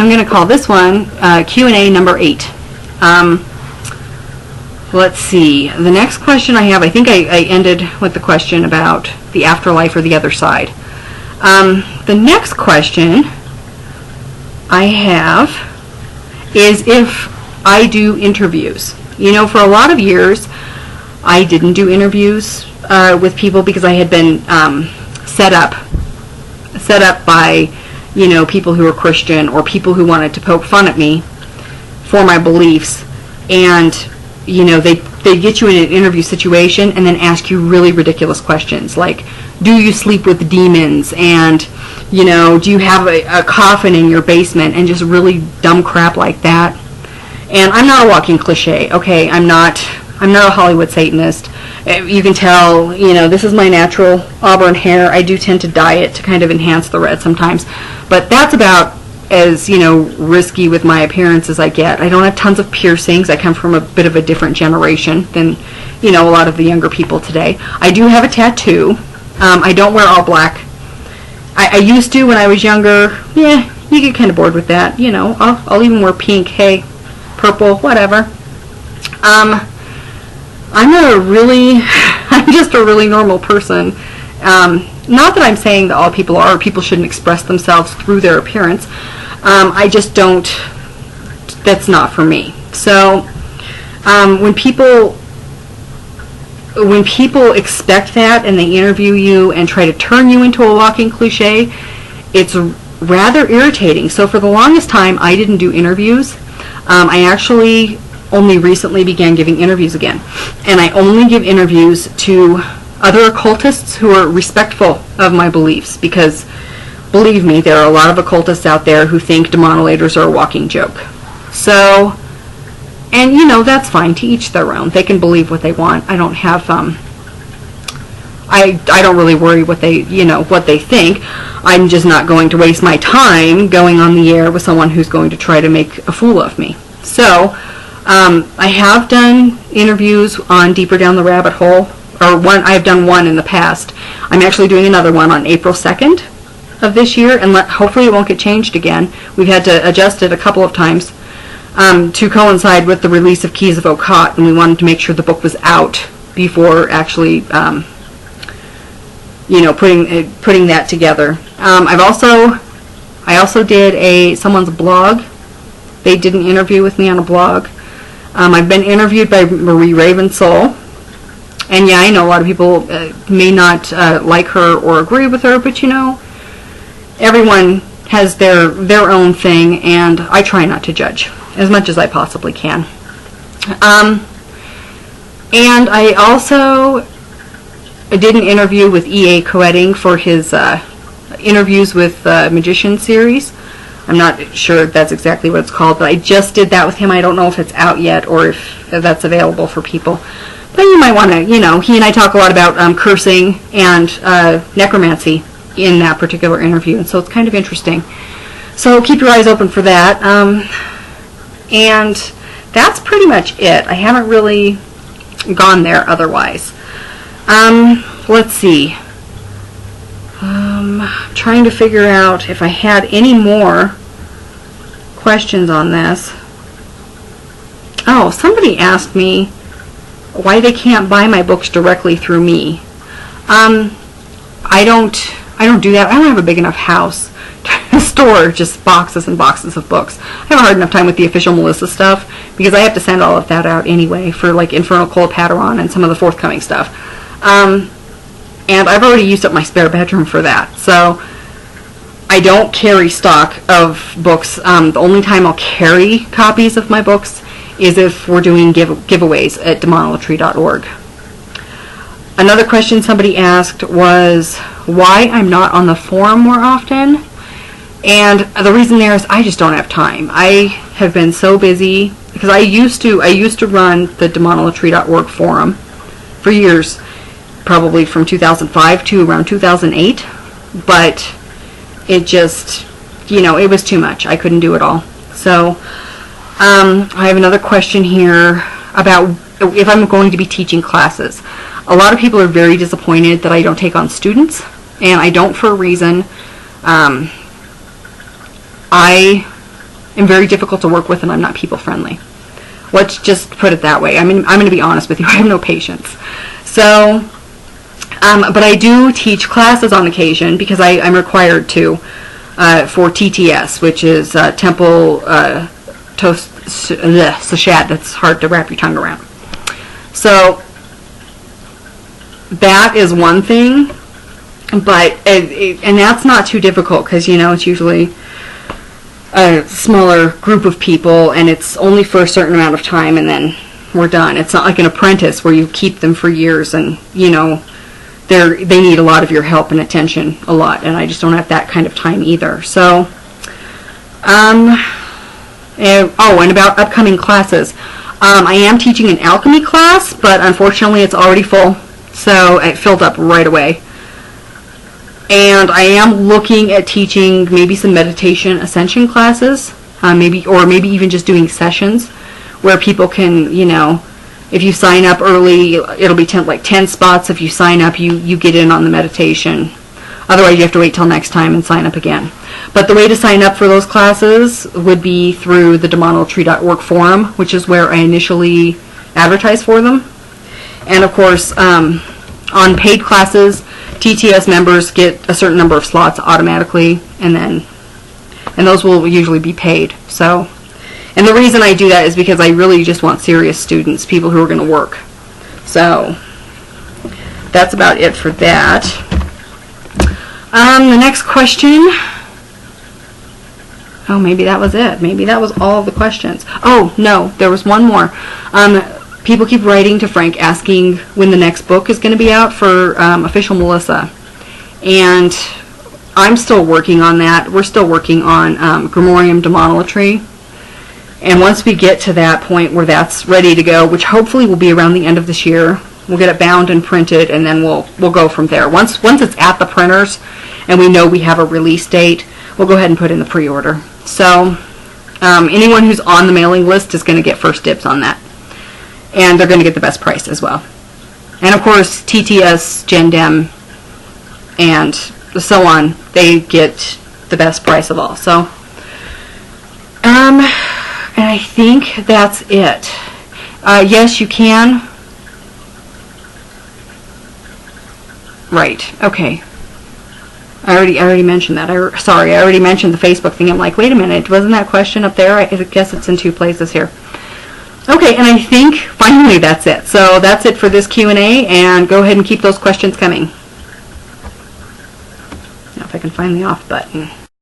I'm going to call this one Q&A number 8. Let's see. The next question I have, I think I ended with the question about the afterlife or the other side. The next question I have is if I do interviews. You know, for a lot of years, I didn't do interviews with people because I had been set up by, you know, people who were Christian or people who wanted to poke fun at me for my beliefs. And, you know, they get you in an interview situation and then ask you really ridiculous questions like, do you sleep with demons? And, you know, do you have a coffin in your basement? And just really dumb crap like that. And I'm not a walking cliche, okay? I'm not a Hollywood Satanist. You can tell, you know, this is my natural auburn hair. I do tend to dye it to kind of enhance the red sometimes. But that's about as, you know, risky with my appearance as I get. I don't have tons of piercings. I come from a bit of a different generation than, you know, a lot of the younger people today. I do have a tattoo. I don't wear all black. I used to when I was younger. Yeah, you get kind of bored with that. You know, I'll even wear pink, hey, purple, whatever. I'm just a really normal person. Not that I'm saying that all people are, or people shouldn't express themselves through their appearance. I just don't, that's not for me. So, when people expect that and they interview you and try to turn you into a walking cliche, it's rather irritating. So for the longest time, I didn't do interviews. I actually only recently began giving interviews again. And I only give interviews to other occultists who are respectful of my beliefs, because believe me, there are a lot of occultists out there who think demonolators are a walking joke. So, and you know, that's fine, to each their own. They can believe what they want. I don't have I don't really worry what they think. I'm just not going to waste my time going on the air with someone who's going to try to make a fool of me. So, I have done interviews on Deeper Down the Rabbit Hole, or I've done one in the past. I'm actually doing another one on April 2nd of this year, and hopefully it won't get changed again. We've had to adjust it a couple of times to coincide with the release of Keys of Okot, and we wanted to make sure the book was out before actually putting that together. I also did someone's blog. They did an interview with me on a blog. I've been interviewed by Marie Ravensoul, and yeah, I know a lot of people may not like her or agree with her, but you know, everyone has their own thing, and I try not to judge as much as I possibly can. And I also did an interview with E.A. Coetting for his Interviews with Magician series. I'm not sure if that's exactly what it's called, but I just did that with him. I don't know if it's out yet or if that's available for people. But you might want to, you know, he and I talk a lot about cursing and necromancy in that particular interview, and so it's kind of interesting. So keep your eyes open for that. And that's pretty much it. I haven't really gone there otherwise. Let's see. Trying to figure out if I had any more questions on this. Oh, somebody asked me why they can't buy my books directly through me. I don't do that. I don't have a big enough house to store just boxes and boxes of books. I have a hard enough time with the official Melissa stuff because I have to send all of that out anyway for like Infernal Cold Pateron and some of the forthcoming stuff. And I've already used up my spare bedroom for that. So I don't carry stock of books. The only time I'll carry copies of my books is if we're doing giveaways at demonolatry.org. Another question somebody asked was why I'm not on the forum more often. And the reason there is I just don't have time. I have been so busy because I used to run the demonolatry.org forum for years, probably from 2005 to around 2008, but it just, you know, it was too much. I couldn't do it all. So I have another question here about if I'm going to be teaching classes. A lot of people are very disappointed that I don't take on students, and I don't for a reason. I am very difficult to work with, and I'm not people friendly. Let's just put it that way. I mean, I'm going to be honest with you. I have no patience. So, but I do teach classes on occasion because I'm required to for TTS, which is Temple Thoth Seshat. That's hard to wrap your tongue around. So that is one thing, but and that's not too difficult because it's usually a smaller group of people, and it's only for a certain amount of time, and then we're done. It's not like an apprentice where you keep them for years, and they need a lot of your help and attention a lot, and I just don't have that kind of time either. So, and about upcoming classes, I am teaching an alchemy class, but unfortunately it's already full, so it filled up right away. And I am looking at teaching maybe some meditation ascension classes, maybe even just doing sessions where people can, if you sign up early, it'll be 10 spots. If you sign up, you get in on the meditation. Otherwise, you have to wait till next time and sign up again. But the way to sign up for those classes would be through the demonology.org forum, which is where I initially advertised for them. And of course, on paid classes, TTS members get a certain number of slots automatically, and those will usually be paid. So, and the reason I do that is because I really just want serious students, people who are going to work. So that's about it for that. The next question. Oh, maybe that was it. Maybe that was all of the questions. Oh, no, there was one more. People keep writing to Frank asking when the next book is going to be out for Official Melissa. And I'm still working on that. We're still working on Grimorium Demonolatry. And once we get to that point where that's ready to go, which hopefully will be around the end of this year, we'll get it bound and printed, and then we'll go from there. Once it's at the printers and we know we have a release date, we'll go ahead and put in the pre-order. So anyone who's on the mailing list is going to get first dibs on that. And they're going to get the best price as well. And of course, TTS, Gen Dem, and so on, they get the best price of all. So, and I think that's it. Yes, you can. Right. Okay. I already mentioned that. Sorry, I already mentioned the Facebook thing. I'm like, wait a minute, wasn't that question up there? I guess it's in two places here. Okay, and I think finally that's it. So that's it for this Q&A, and go ahead and keep those questions coming. Now if I can find the off button.